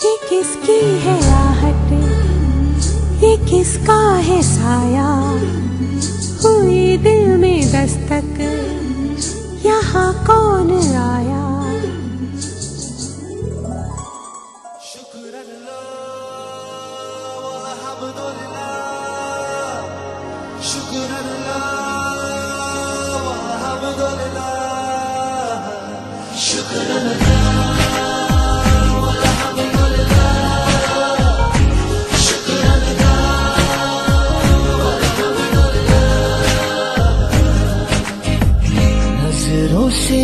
ये किसकी है आहट, ये किसका है साया, हुई दिल में दस्तक, यहाँ कौन आया। नजरों से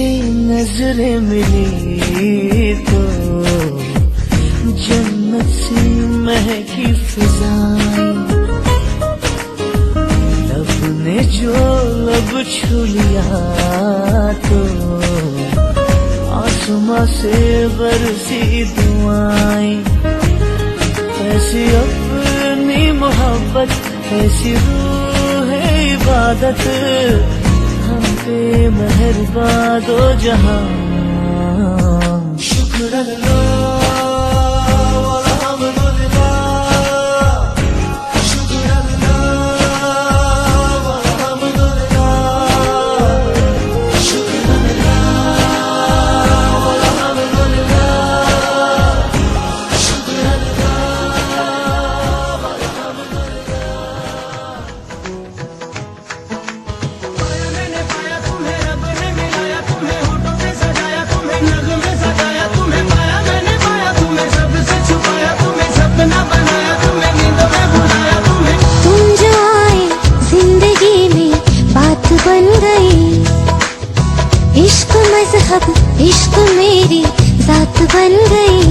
नजरें मिली तो जन्नत सी महकी फिजाएं, लब ने जो लब छू लिया तो आसमां से बरसी दुआएं। ऐसी अपनी मोहब्बत, ऐसी रूह है इबादत, हम पे मेहरबान दो जहां। शुक्र अल्लाह इश्क मज़हब, इश्क मेरी जात बन गई।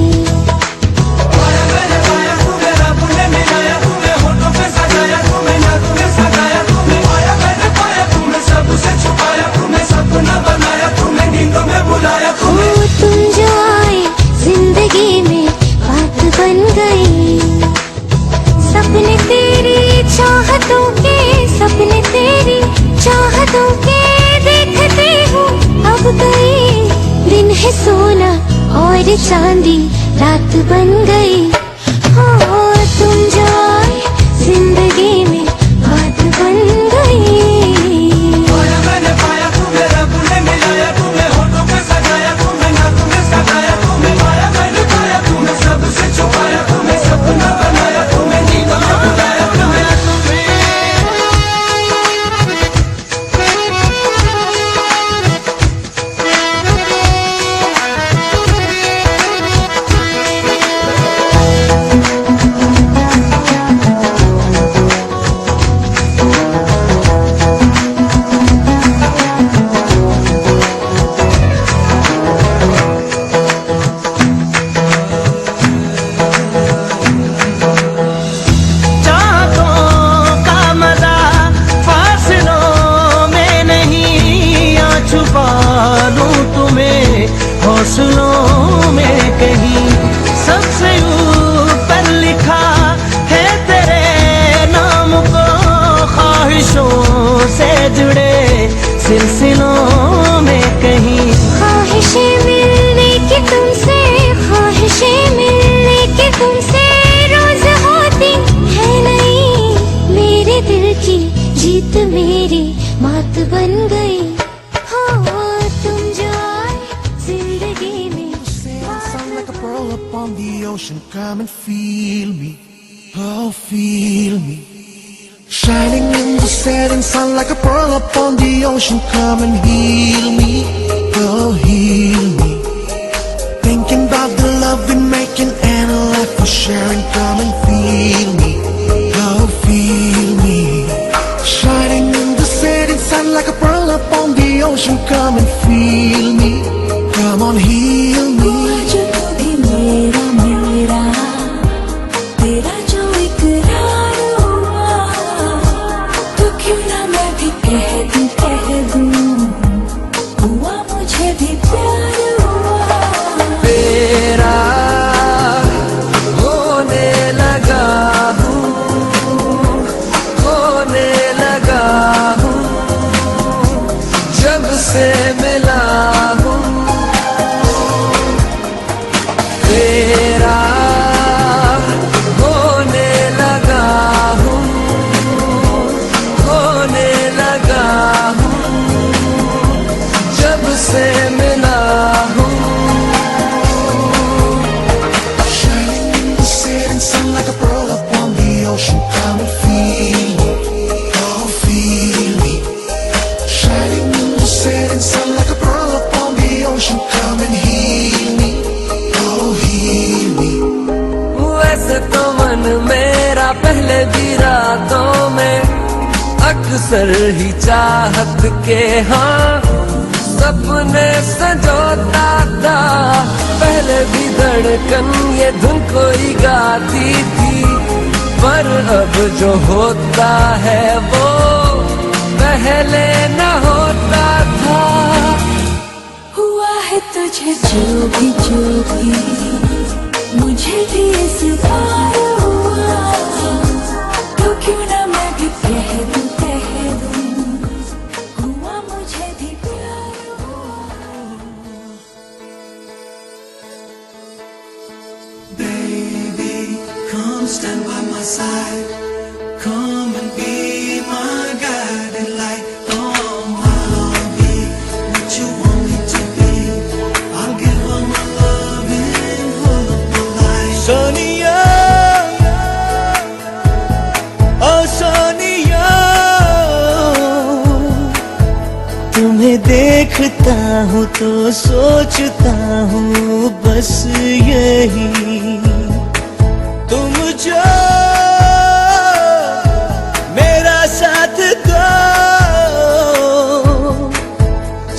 तुम जो आए जिंदगी में बात बन गई। सपने तेरी चाहतों के, सपने तेरी चाहतों के देखते हूँ अब गई। दिन है सोना और चांदी रात बन गई। हो तुम जो आए जिंदगी में बात बन गई। हौसलों में कहीं सबसे ऊपर लिखा है तेरे नाम को, ख्वाहिशों से जुड़े सिलसिलों में कहीं। ख्वाहिशें मिलने की तुमसे, ख्वाहिशें मिलने की तुमसे रोज होती है नहीं। मेरे दिल की जीत मेरी मात बन गई। On the ocean, come and feel me, oh feel me. Shining in the setting sun like a pearl upon the ocean, come and heal me, oh heal me. Thinking about the love we're making and a life we're sharing, come and feel me, oh feel me. Shining in the setting sun like a pearl upon the ocean, come and feel me, come on heal me. तेरा जो इकरार हुआ तो क्यों ना मैं भी कह दूं हुआ मुझे भी प्यार हुआ। तेरा होने लगा हूँ जब से मिला हूँ। तेरा अक्सर ही चाहत के हाँ सपने सजोता था। पहले भी धड़कन ये धुन कोई गाती थी, पर अब जो होता है वो पहले न होता था। हुआ है तुझे जो भी मुझे भी इस बार हुआ, तो क्यों ना मैं भी कह दूं हुआ मुझे भी प्यार हुआ। Baby, come stand by my side. Come and be my guiding light. Oh, I'll be what you want me to be. I'll give all my loving, all of my life. Sonia, oh Sonia, तुम्हें देखता हूँ तो सोचता हूँ बस यही, तुम जो मेरा साथ दो,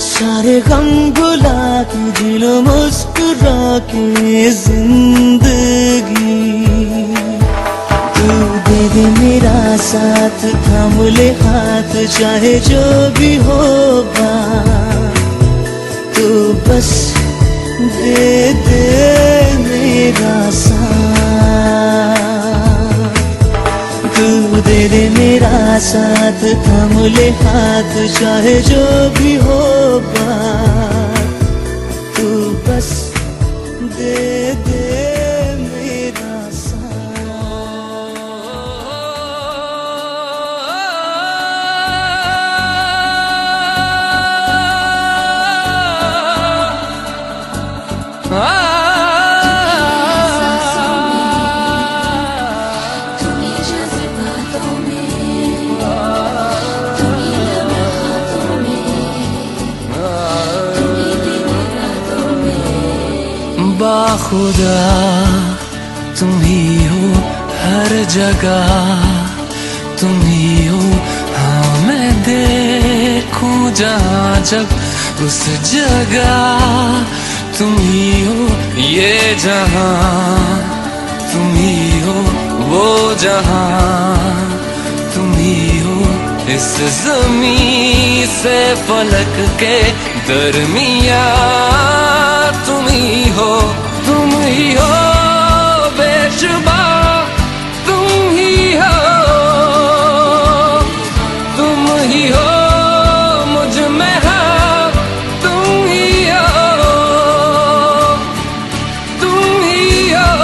सारे गम भुला के दिल मुस्कुरा के जिंदगी। तू दे दे मेरा साथ, थाम ले हाथ चाहे जो भी होगा, तू बस दे दे मेरा साथ। तू दे दे मेरा साथ, थाम ले हाथ चाहे जो भी होगा, तू बस दे दे मेरा साथ। तुम्हें जज्बातों में, तुम्हें लम्हातों में, तुम्हें दिन रातों में। बाखुदा तुम ही हो हर जगह, तुम ही हो हाँ मैं देखूं जहाँ जब उस जगह, तुम ही हो ये जहां, तुम ही हो वो जहां, तुम ही हो इस ज़मीं से फलक के दरमियां, तुम ही हो बेशुबा, तुम ही हो मुझ में हाँ, तुम ही हो, तुम ही हो।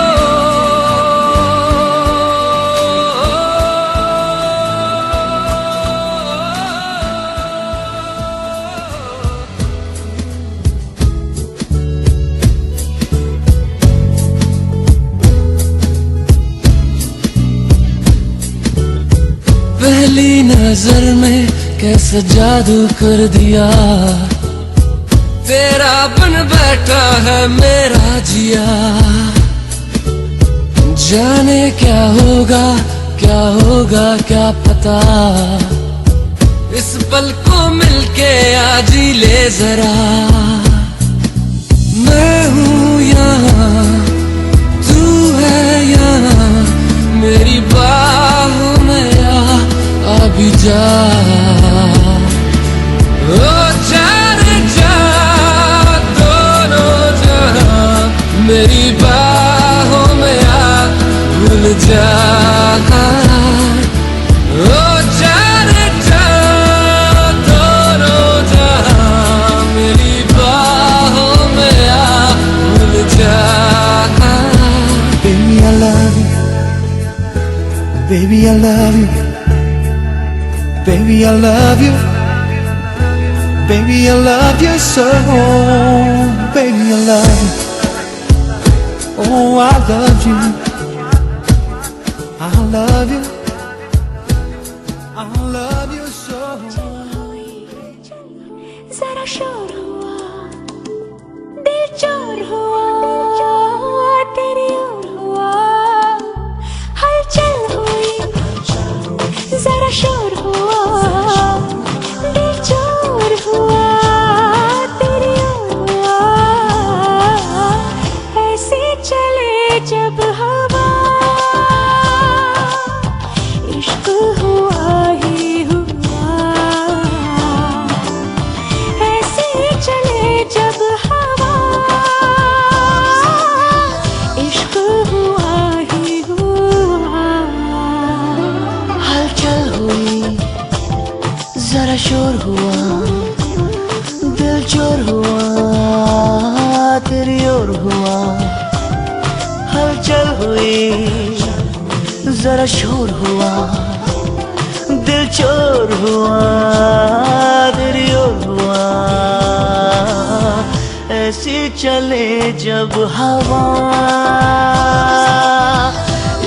पहली नजर में कैसा जादू कर दिया, तेरा बन बैठा है मेरा जिया। जाने क्या होगा क्या पता, इस पल को मिलके आज ही ले जरा। मैं हूँ यहाँ, तू है यहाँ, मेरी बाहों में आ भी जा। ओ जाने जा दोनों जहां, मेरी बाहों में आ भूल जा। ओ जाने जा दोनों जहां, मेरी बाहों में आ भूल जा। Baby, I love you. Baby, I love you. Baby, I love you. Baby, I love you so. Baby, I love you. Oh, I love you. I love you. I love you so. जरा शोर हुआ, दिल चोर हुआ, तेरी ओर हुआ, हलचल हुई, जरा शोर हुआ। चोर हुआ तेरी ओर हुआ, हलचल हुई जरा शोर हुआ, दिल चोर हुआ तेरी ओर हुआ। ऐसी चले जब हवा,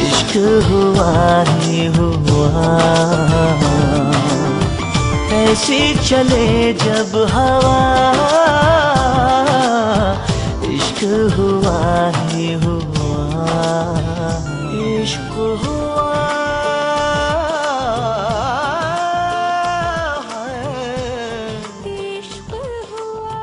इश्क हुआ ही हुआ। ऐसी चले जब हवा, इश्क हुआ ही हुआ। इश्क हुआ इश्क हुआ।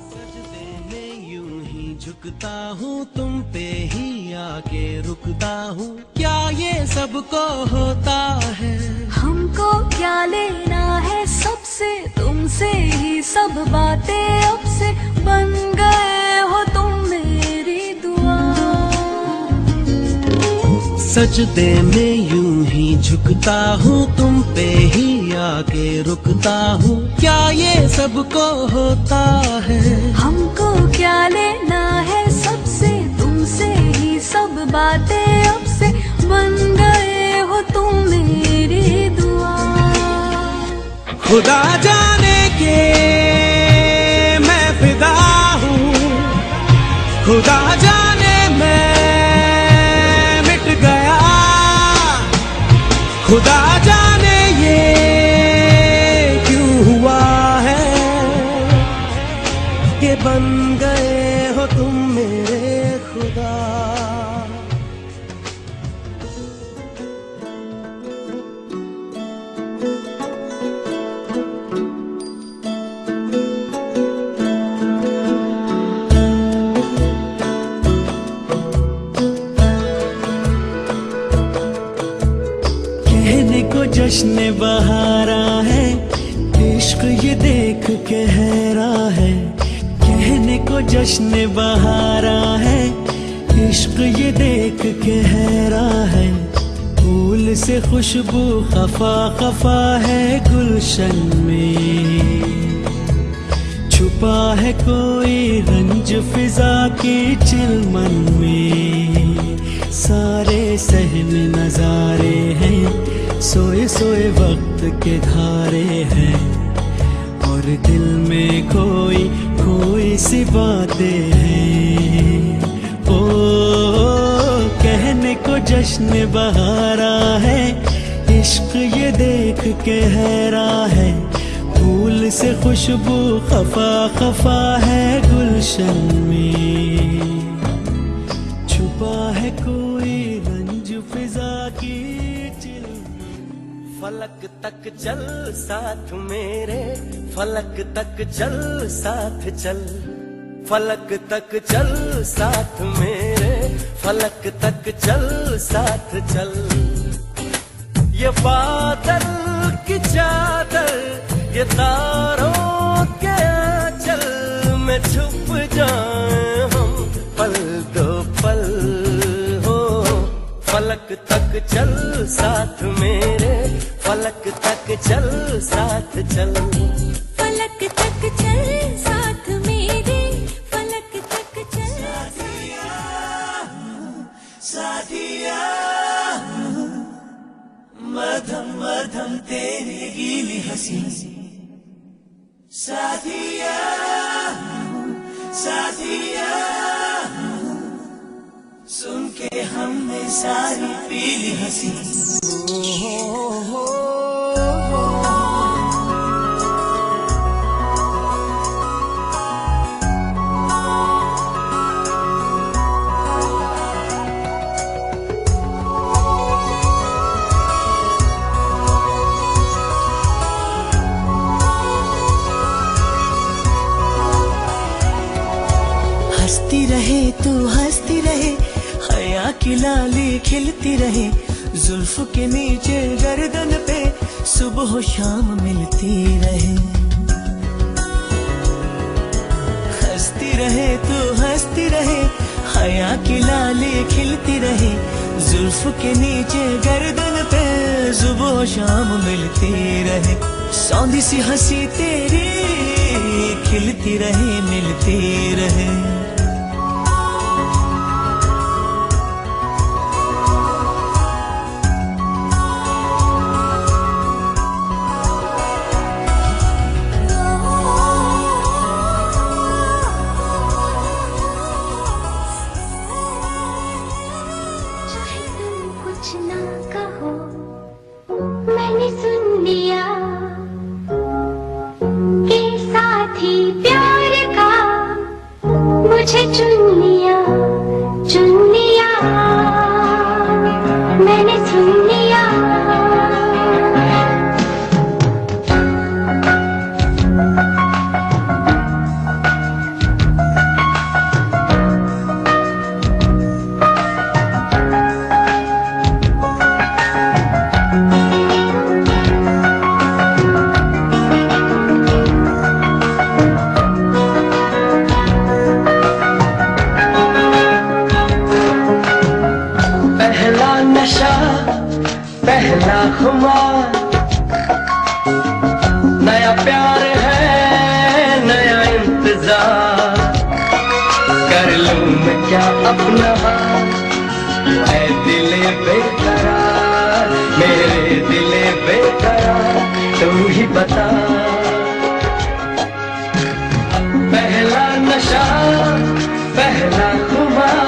सजदे में यूं ही झुकता हूँ, तुम पे ही आके रुकता हूँ। क्या ये सबको होता है? हमको क्या लेना है सबसे, तुमसे ही सब बातें अब से। बन गए हो तुम मेरी दुआ। सजदे में यूं ही झुकता हूँ, तुम पे ही आके रुकता हूँ। क्या ये सबको होता है? हमको क्या लेना है सबसे, तुमसे ही सब बातें अब से। बन गए हो तुम मेरी दुआ। खुदा जाने के मैं फिदा हूँ, खुदा जाने मैं मिट गया। खुदा जाने ये क्यों हुआ है कि बन गए हो तुम मेरे खुदा। कहने को जश्न बहारा है, इश्क ये देख के हैरा है। कहने को जश्न बहारा है, इश्क ये देख के हैरा है। फूल से खुशबू खफा खफा है गुलशन में, छुपा है कोई रंज फिजा की चिलमन में। सारे सहन नजारे हैं, सोए सोए वक्त के धारे हैं। और दिल में कोई कोई सी बातें हैं। ओ कहने को जश्न बहारा है, इश्क ये देख के हैरा है। फूल से खुशबू खफा खफा है गुलशन में, छुपा है कोई रंज फिजा की चिल। फलक तक चल साथ मेरे, फलक तक चल साथ चल। फलक तक चल साथ मेरे, फलक तक चल साथ चल। ये बादल की चादर, ये तारों के आंचल में छुप जाए हम पल दो पल हो। फलक तक चल साथ मेरे, फलक तक चल साथ चल। फलक तक चल साथ मेरे, फलक तक चल। साथिया मधम मधम तेरी गीली हंसी। साथिया साथिया सुन के हमने सारी पीली हंसी। हंसती रहे तू हंसती रहे, हया की लाली खिलती रहे। जुल्फ के नीचे गर्दन पे सुबह शाम मिलती रहे। हंसती रहे तू हंसती रहे, हया की लाली खिलती रहे। जुल्फ के नीचे गर्दन पे सुबह शाम मिलती रहे। सौंधी सी हंसी तेरी मिलती रहे मिलती रहे। चाहे तुम कुछ ना कहो, मैंने सुन लिया के साथी प्यार का मुझे चुन लिया, मैंने सुन लिया। पहला नशा पहला खुमार, नया प्यार है नया इंतजार, कर लूं मैं क्या अपना हाथ, ऐ दिले बेकरार, मेरे दिले बेकरार, तू ही बता। पहला नशा पहला खुमार,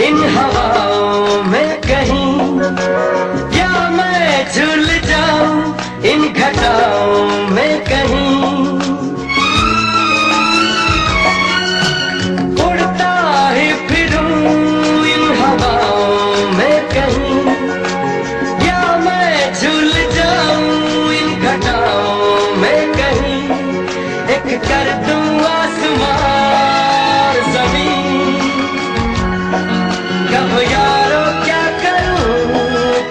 इन हवाओं में कहीं, या मैं झूल जाऊं इन घटाओं में कहीं, उड़ता ही फिरूं इन हवाओं में कहीं, या मैं झूल जाऊं इन घटाओं में कहीं, एक कर दूं आसमान जमीन, कब यारो क्या करूं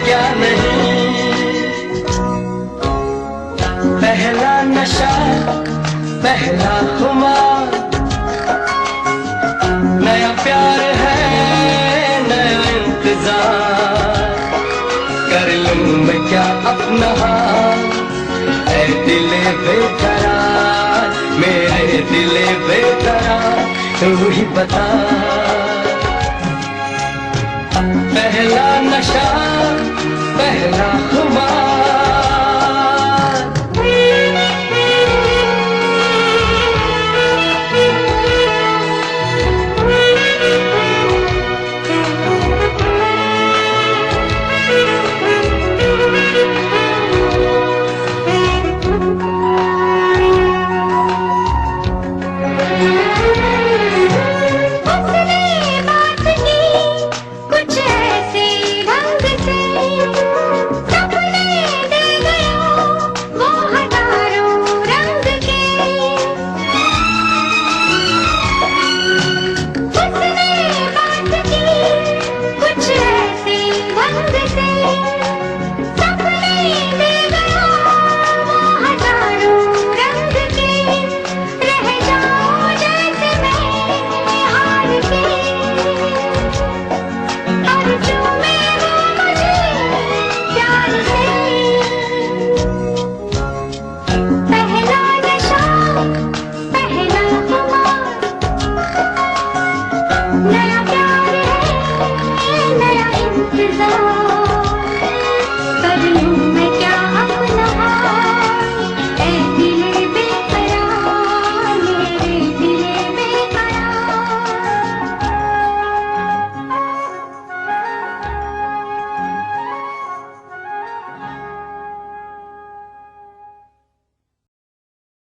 क्या नहीं। पहला नशा पहला खुमार, नया प्यार है नया इंतजार, कर लूं मैं क्या अपना हाथ, ऐ दिले बेकरार, मेरे दिले बेकरार, तू ही बता। पहला नशा पहला